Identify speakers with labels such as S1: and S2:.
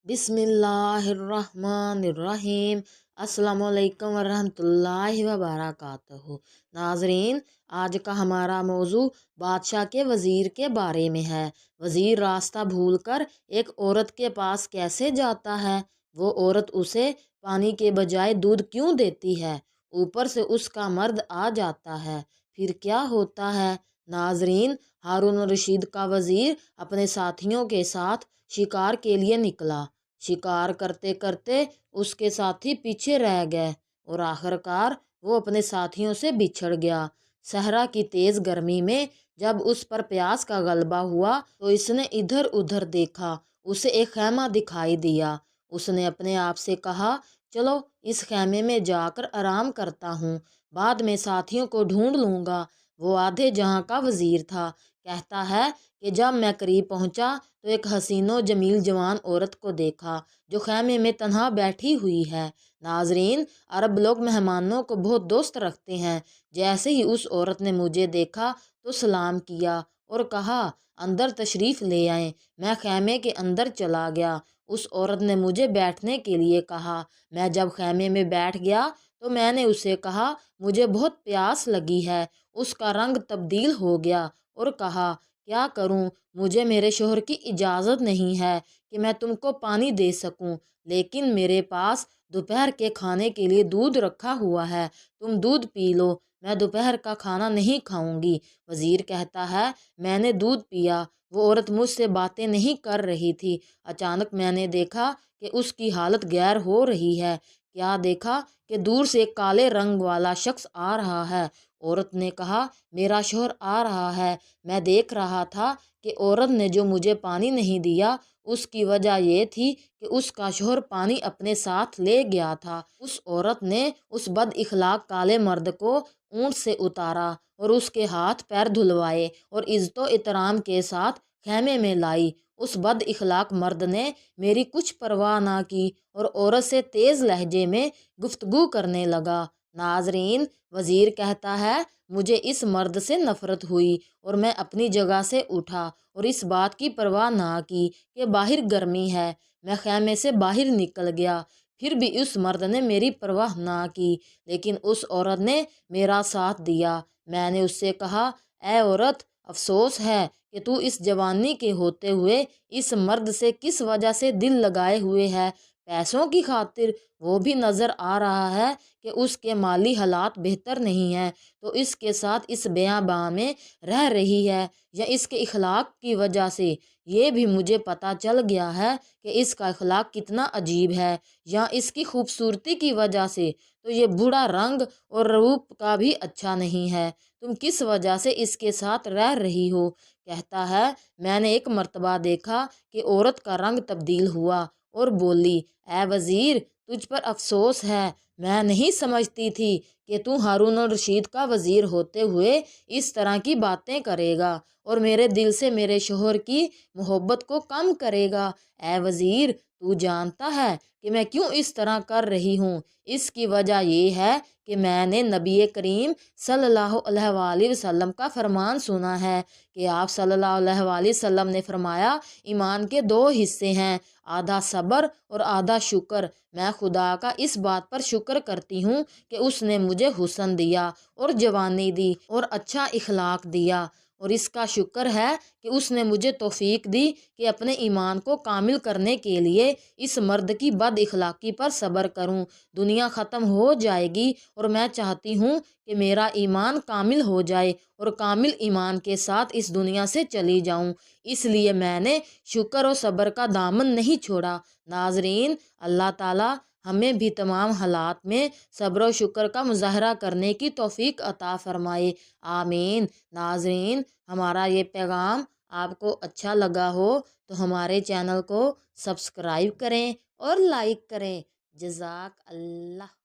S1: बिस्मिल्लाहिर्रहमानिर्रहीम। अस्सलामुअलैकुम वरहमतुल्लाहि वबरकातुहू। नाजरीन, आज का हमारा मौजू बादशाह के वज़ीर के बारे में है। वज़ीर रास्ता भूलकर एक औरत के पास कैसे जाता है? वो औरत उसे पानी के बजाय दूध क्यों देती है? ऊपर से उसका मर्द आ जाता है, फिर क्या होता है? नाजरीन, हारून रशीद का वज़ीर अपने साथियों के साथ शिकार के लिए निकला। शिकार करते करते उसके साथी पीछे रह गए और आखिरकार वो अपने साथियों से बिछड़ गया। सहरा की तेज गर्मी में जब उस पर प्यास का गलबा हुआ तो इसने इधर उधर देखा। उसे एक खैमा दिखाई दिया। उसने अपने आप से कहा, चलो इस खैमे में जाकर आराम करता हूँ, बाद में साथियों को ढूंढ लूँगा। वो आधे जहां का वजीर था। कहता है कि जब मैं करीब पहुंचा तो एक हसीनो जमील जवान औरत को देखा जो खैमे में तन्हा बैठी हुई है। नाजरीन, अरब लोग मेहमानों को बहुत दोस्त रखते हैं। जैसे ही उस औरत ने मुझे देखा तो सलाम किया और कहा, अंदर तशरीफ़ ले आए। मैं खैमे के अंदर चला गया। उस औरत ने मुझे बैठने के लिए कहा। मैं जब खैमे में बैठ गया तो मैंने उसे कहा, मुझे बहुत प्यास लगी है। उसका रंग तब्दील हो गया और कहा, क्या करूं, मुझे मेरे शोहर की इजाज़त नहीं है कि मैं तुमको पानी दे सकूं, लेकिन मेरे पास दोपहर के खाने के लिए दूध रखा हुआ है, तुम दूध पी लो, मैं दोपहर का खाना नहीं खाऊंगी। वज़ीर कहता है, मैंने दूध पिया। वो औरत मुझसे बातें नहीं कर रही थी। अचानक मैंने देखा कि उसकी हालत गैर हो रही है। क्या देखा कि दूर से एक काले रंग वाला शख्स आ रहा है। औरत ने कहा, मेरा शोहर आ रहा है। मैं देख रहा था कि औरत ने जो मुझे पानी नहीं दिया उसकी वजह ये थी कि उसका शोहर पानी अपने साथ ले गया था। उस औरत ने उस बद इखलाक काले मर्द को ऊंट से उतारा और उसके हाथ पैर धुलवाए और इज्जतो इतराम के साथ खैमे में लाई। उस बद इखलाक मर्द ने मेरी कुछ परवाह ना की और औरत से तेज लहजे में गुफ्तगू करने लगा। नाजरीन, वज़ीर कहता है, मुझे इस मर्द से नफ़रत हुई और मैं अपनी जगह से उठा और इस बात की परवाह ना की कि बाहर गर्मी है। मैं खैमे से बाहर निकल गया, फिर भी उस मर्द ने मेरी परवाह ना की, लेकिन उस औरत ने मेरा साथ दिया। मैंने उससे कहा, ऐ औरत, अफसोस है कि तू इस जवानी के होते हुए इस मर्द से किस वजह से दिल लगाए हुए है। पैसों की खातिर? वो भी नज़र आ रहा है कि उसके माली हालात बेहतर नहीं हैं, तो इसके साथ इस बेआबा में रह रही है, या इसके इखलाक की वजह से? ये भी मुझे पता चल गया है कि इसका इखलाक कितना अजीब है, या इसकी खूबसूरती की वजह से तो ये बूढ़ा रंग और रूप का भी अच्छा नहीं है। तुम किस वजह से इसके साथ रह रही हो? कहता है, मैंने एक मर्तबा देखा कि औरत का रंग तब्दील हुआ और बोली, ए वज़ीर, तुझ पर अफसोस है। मैं नहीं समझती थी कि तू हारून रशीद का वज़ीर होते हुए इस तरह की बातें करेगा और मेरे दिल से मेरे शोहर की मोहब्बत को कम करेगा। ए वज़ीर, तू जानता है कि मैं क्यों इस तरह कर रही हूँ? इसकी वजह ये है कि मैंने नबी करीम सल्लल्लाहु अलैहि वसल्लम का फरमान सुना है कि आप सल्लल्लाहु अलैहि वसल्लम ने फरमाया, ईमान के दो हिस्से हैं, आधा सब्र और आधा शुक्र। मैं खुदा का इस बात पर शुक्र करती हूँ कि उसने मुझे हुस्न दिया और जवानी दी और अच्छा इखलाक दिया, और इसका शुक्र है कि उसने मुझे तौफीक दी कि अपने ईमान को कामिल करने के लिए इस मर्द की बद इखलाकी पर सब्र करूं। दुनिया ख़त्म हो जाएगी और मैं चाहती हूँ कि मेरा ईमान कामिल हो जाए और कामिल ईमान के साथ इस दुनिया से चली जाऊं। इसलिए मैंने शुक्र और सब्र का दामन नहीं छोड़ा। नाजरीन, अल्लाह ताला हमें भी तमाम हालात में सब्र और शुक्र का मुजाहरा करने की तौफीक अता फ़रमाए। आमीन। नाजरीन, हमारा ये पैगाम आपको अच्छा लगा हो तो हमारे चैनल को सब्सक्राइब करें और लाइक करें। जज़ाक अल्लाह।